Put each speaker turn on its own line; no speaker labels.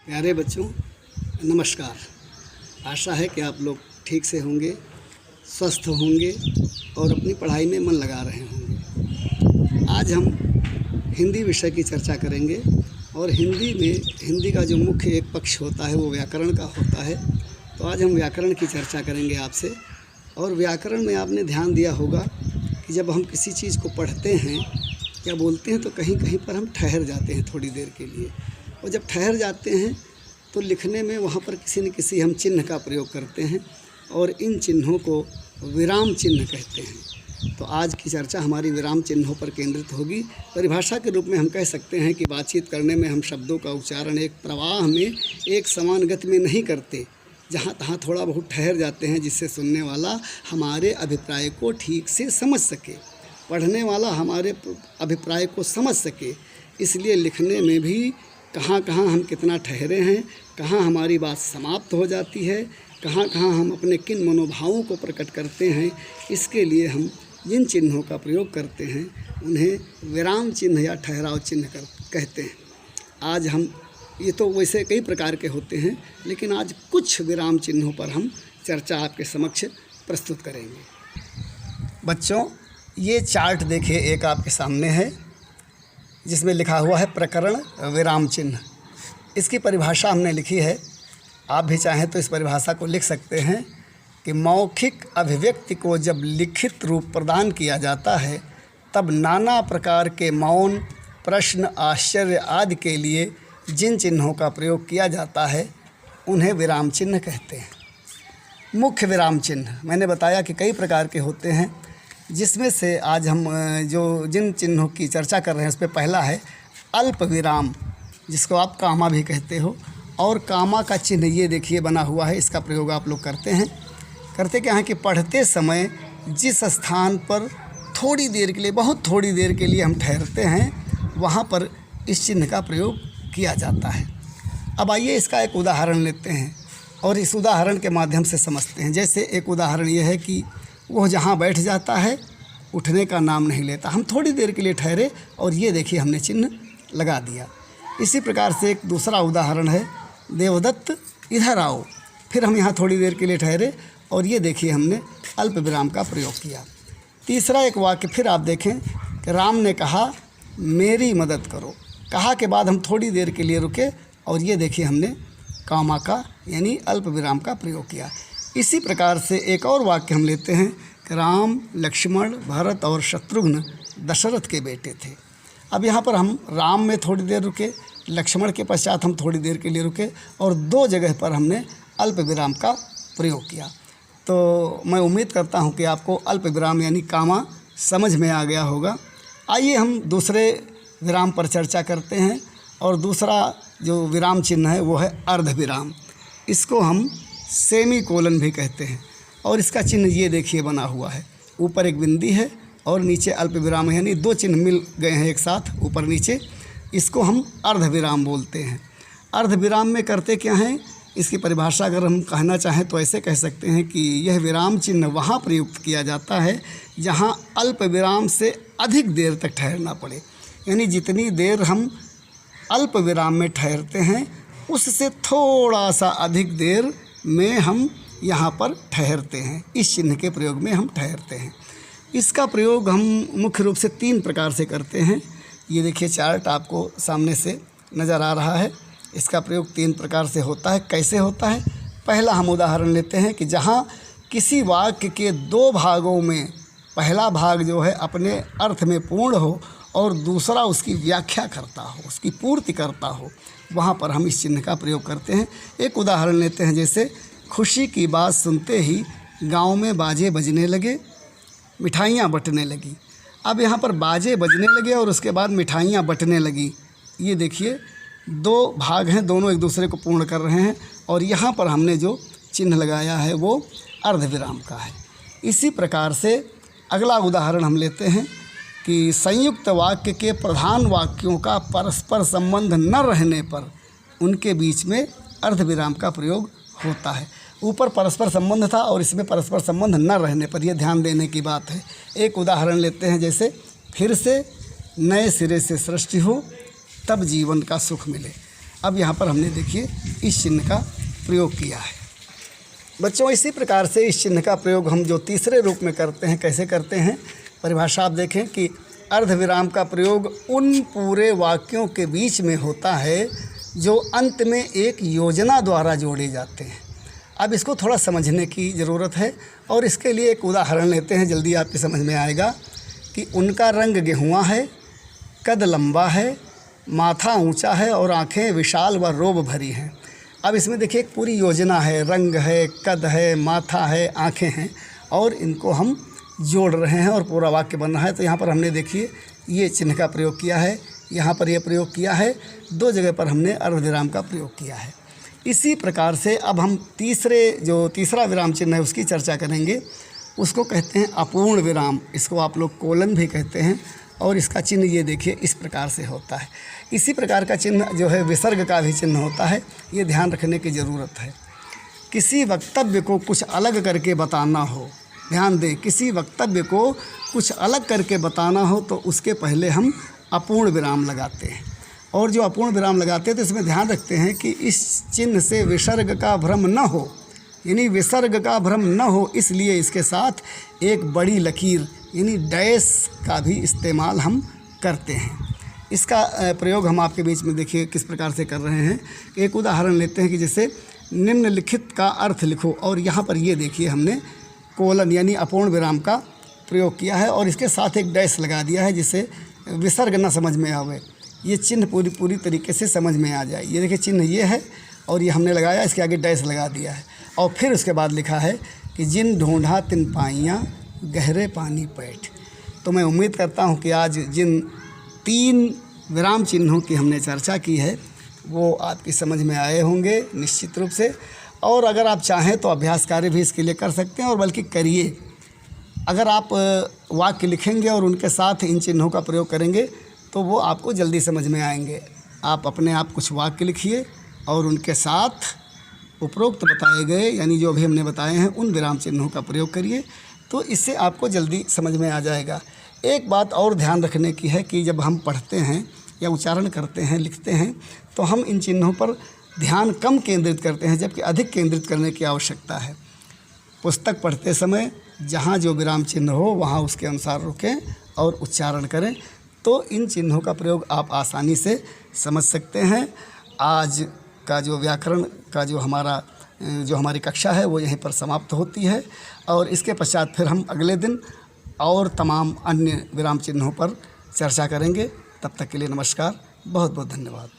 प्यारे बच्चों, नमस्कार। आशा है कि आप लोग ठीक से होंगे, स्वस्थ होंगे और अपनी पढ़ाई में मन लगा रहे होंगे। आज हम हिंदी विषय की चर्चा करेंगे और हिंदी का जो मुख्य एक पक्ष होता है वो व्याकरण का होता है। तो आज हम व्याकरण की चर्चा करेंगे आपसे। और व्याकरण में आपने ध्यान दिया होगा कि जब हम किसी चीज़ को पढ़ते हैं या बोलते हैं तो कहीं कहीं पर हम ठहर जाते हैं थोड़ी देर के लिए, और जब ठहर जाते हैं तो लिखने में वहाँ पर किसी न किसी हम चिन्ह का प्रयोग करते हैं और इन चिन्हों को विराम चिन्ह कहते हैं। तो आज की चर्चा हमारी विराम चिन्हों पर केंद्रित होगी। परिभाषा के रूप में हम कह सकते हैं कि बातचीत करने में हम शब्दों का उच्चारण एक प्रवाह में एक समान गति में नहीं करते, जहाँ तहाँ थोड़ा बहुत ठहर जाते हैं, जिससे सुनने वाला हमारे अभिप्राय को ठीक से समझ सके, पढ़ने वाला हमारे अभिप्राय को समझ सके। इसलिए लिखने में भी कहाँ कहाँ हम कितना ठहरे हैं, कहाँ हमारी बात समाप्त हो जाती है, कहाँ कहाँ हम अपने किन मनोभावों को प्रकट करते हैं, इसके लिए हम जिन चिन्हों का प्रयोग करते हैं उन्हें विराम चिन्ह या ठहराव चिन्ह कहते हैं। आज हम ये तो वैसे कई प्रकार के होते हैं, लेकिन आज कुछ विराम चिन्हों पर हम चर्चा आपके समक्ष प्रस्तुत करेंगे। बच्चों, ये चार्ट देखिए, एक आपके सामने है जिसमें लिखा हुआ है प्रकरण विराम चिन्ह। इसकी परिभाषा हमने लिखी है, आप भी चाहें तो इस परिभाषा को लिख सकते हैं कि मौखिक अभिव्यक्ति को जब लिखित रूप प्रदान किया जाता है तब नाना प्रकार के मौन, प्रश्न, आश्चर्य आदि के लिए जिन चिन्हों का प्रयोग किया जाता है उन्हें विराम चिन्ह कहते हैं। मुख्य विराम चिन्ह मैंने बताया कि कई प्रकार के होते हैं, जिसमें से आज हम जिन चिन्हों की चर्चा कर रहे हैं उसमें पहला है अल्प विराम, जिसको आप कामा भी कहते हो। और कामा का चिन्ह ये देखिए बना हुआ है, इसका प्रयोग आप लोग करते क्या है कि पढ़ते समय जिस स्थान पर थोड़ी देर के लिए, बहुत थोड़ी देर के लिए हम ठहरते हैं, वहाँ पर इस चिन्ह का प्रयोग किया जाता है। अब आइए इसका एक उदाहरण लेते हैं और इस उदाहरण के माध्यम से समझते हैं। जैसे एक उदाहरण ये है कि वह जहाँ बैठ जाता है उठने का नाम नहीं लेता। हम थोड़ी देर के लिए ठहरे और ये देखिए हमने चिन्ह लगा दिया। इसी प्रकार से एक दूसरा उदाहरण है, देवदत्त इधर आओ। फिर हम यहाँ थोड़ी देर के लिए ठहरे और ये देखिए हमने अल्प विराम का प्रयोग किया। तीसरा एक वाक्य फिर आप देखें कि राम ने कहा मेरी मदद करो। कहा के बाद हम थोड़ी देर के लिए रुके और ये देखिए हमने कामा का यानी अल्प विराम का प्रयोग किया। इसी प्रकार से एक और वाक्य हम लेते हैं कि राम, लक्ष्मण, भरत और शत्रुघ्न दशरथ के बेटे थे। अब यहाँ पर हम राम में थोड़ी देर रुके, लक्ष्मण के पश्चात हम थोड़ी देर के लिए रुके और दो जगह पर हमने अल्प विराम का प्रयोग किया। तो मैं उम्मीद करता हूँ कि आपको अल्प विराम यानी कामा समझ में आ गया होगा। आइए हम दूसरे विराम पर चर्चा करते हैं। और दूसरा जो विराम चिन्ह है वो है अर्ध विराम। इसको हम सेमी कोलन भी कहते हैं और इसका चिन्ह ये देखिए बना हुआ है। ऊपर एक बिंदी है और नीचे अल्प विराम है, यानी दो चिन्ह मिल गए हैं एक साथ ऊपर नीचे। इसको हम अर्ध विराम बोलते हैं। अर्ध विराम में करते क्या हैं, इसकी परिभाषा अगर हम कहना चाहें तो ऐसे कह सकते हैं कि यह विराम चिन्ह वहाँ प्रयुक्त किया जाता है जहाँ अल्प विराम से अधिक देर तक ठहरना पड़े। यानी जितनी देर हम अल्प विराम में ठहरते हैं उससे थोड़ा सा अधिक देर में हम यहाँ पर ठहरते हैं। इस चिन्ह के प्रयोग में हम ठहरते हैं। इसका प्रयोग हम मुख्य रूप से तीन प्रकार से करते हैं। ये देखिए चार्ट आपको सामने से नज़र आ रहा है। इसका प्रयोग तीन प्रकार से होता है। कैसे होता है? पहला हम उदाहरण लेते हैं कि जहाँ किसी वाक्य के दो भागों में पहला भाग जो है अपने अर्थ में पूर्ण हो और दूसरा उसकी व्याख्या करता हो, उसकी पूर्ति करता हो, वहाँ पर हम इस चिन्ह का प्रयोग करते हैं। एक उदाहरण लेते हैं, जैसे खुशी की बात सुनते ही गांव में बाजे बजने लगे, मिठाइयाँ बंटने लगी। अब यहाँ पर बाजे बजने लगे और उसके बाद मिठाइयाँ बंटने लगी। ये देखिए दो भाग हैं, दोनों एक दूसरे को पूर्ण कर रहे हैं और यहाँ पर हमने जो चिन्ह लगाया है वो अर्धविराम का है। इसी प्रकार से अगला उदाहरण हम लेते हैं कि संयुक्त वाक्य के प्रधान वाक्यों का परस्पर संबंध न रहने पर उनके बीच में अर्धविराम का प्रयोग होता है। ऊपर परस्पर संबंध था और इसमें परस्पर संबंध न रहने पर, यह ध्यान देने की बात है। एक उदाहरण लेते हैं, जैसे फिर से नए सिरे से सृष्टि हो तब जीवन का सुख मिले। अब यहाँ पर हमने देखिए इस चिन्ह का प्रयोग किया है। बच्चों, इसी प्रकार से इस चिन्ह का प्रयोग हम जो तीसरे रूप में करते हैं, कैसे करते हैं, परिभाषा आप देखें कि अर्धविराम का प्रयोग उन पूरे वाक्यों के बीच में होता है जो अंत में एक योजना द्वारा जोड़े जाते हैं। अब इसको थोड़ा समझने की ज़रूरत है और इसके लिए एक उदाहरण लेते हैं, जल्दी आपकी समझ में आएगा कि उनका रंग गेहुआ है, कद लंबा है, माथा ऊंचा है और आँखें विशाल व रोब भरी हैं। अब इसमें देखिए एक पूरी योजना है, रंग है, कद है, माथा है, आँखें हैं और इनको हम जोड़ रहे हैं और पूरा वाक्य बन रहा है। तो यहाँ पर हमने देखिए ये चिन्ह का प्रयोग किया है, यहाँ पर ये प्रयोग किया है, 2 जगह पर हमने अर्धविराम का प्रयोग किया है। इसी प्रकार से अब हम तीसरा विराम चिन्ह है उसकी चर्चा करेंगे। उसको कहते हैं अपूर्ण विराम, इसको आप लोग कोलन भी कहते हैं और इसका चिन्ह ये देखिए इस प्रकार से होता है। इसी प्रकार का चिन्ह जो है विसर्ग का भी चिन्ह होता है, ये ध्यान रखने की ज़रूरत है। किसी वक्तव्य को कुछ अलग करके बताना हो, ध्यान दें, किसी वक्तव्य को कुछ अलग करके बताना हो तो उसके पहले हम अपूर्ण विराम लगाते हैं। और जो अपूर्ण विराम लगाते हैं तो इसमें ध्यान रखते हैं कि इस चिन्ह से विसर्ग का भ्रम न हो, यानी विसर्ग का भ्रम न हो, इसलिए इसके साथ एक बड़ी लकीर यानी डैश का भी इस्तेमाल हम करते हैं। इसका प्रयोग हम आपके बीच में देखिए किस प्रकार से कर रहे हैं। एक उदाहरण लेते हैं कि जैसे निम्नलिखित का अर्थ लिखो, और यहाँ पर ये देखिए हमने कोलन यानी अपूर्ण विराम का प्रयोग किया है और इसके साथ एक डैश लगा दिया है जिससे विसर्ग न समझ में आवे, ये चिन्ह पूरी तरीके से समझ में आ जाए। ये देखिए चिन्ह ये है और ये हमने लगाया, इसके आगे डैश लगा दिया है और फिर उसके बाद लिखा है कि जिन ढूंढा तिन पाइयाँ गहरे पानी पैठ। तो मैं उम्मीद करता हूँ कि आज जिन 3 विराम चिन्हों की हमने चर्चा की है वो आपकी समझ में आए होंगे निश्चित रूप से। और अगर आप चाहें तो अभ्यास कार्य भी इसके लिए कर सकते हैं और बल्कि करिए। अगर आप वाक्य लिखेंगे और उनके साथ इन चिन्हों का प्रयोग करेंगे तो वो आपको जल्दी समझ में आएंगे। आप अपने आप कुछ वाक्य लिखिए और उनके साथ उपरोक्त बताए गए यानी जो भी हमने बताए हैं उन विराम चिन्हों का प्रयोग करिए, तो इससे आपको जल्दी समझ में आ जाएगा। एक बात और ध्यान रखने की है कि जब हम पढ़ते हैं या उच्चारण करते हैं, लिखते हैं, तो हम इन चिन्हों पर ध्यान कम केंद्रित करते हैं जबकि अधिक केंद्रित करने की आवश्यकता है। पुस्तक पढ़ते समय जहाँ जो विराम चिन्ह हो वहाँ उसके अनुसार रुकें और उच्चारण करें, तो इन चिन्हों का प्रयोग आप आसानी से समझ सकते हैं। आज का जो व्याकरण का जो हमारी कक्षा है वो यहीं पर समाप्त होती है और इसके पश्चात फिर हम अगले दिन और तमाम अन्य विराम चिन्हों पर चर्चा करेंगे। तब तक के लिए नमस्कार, बहुत बहुत धन्यवाद।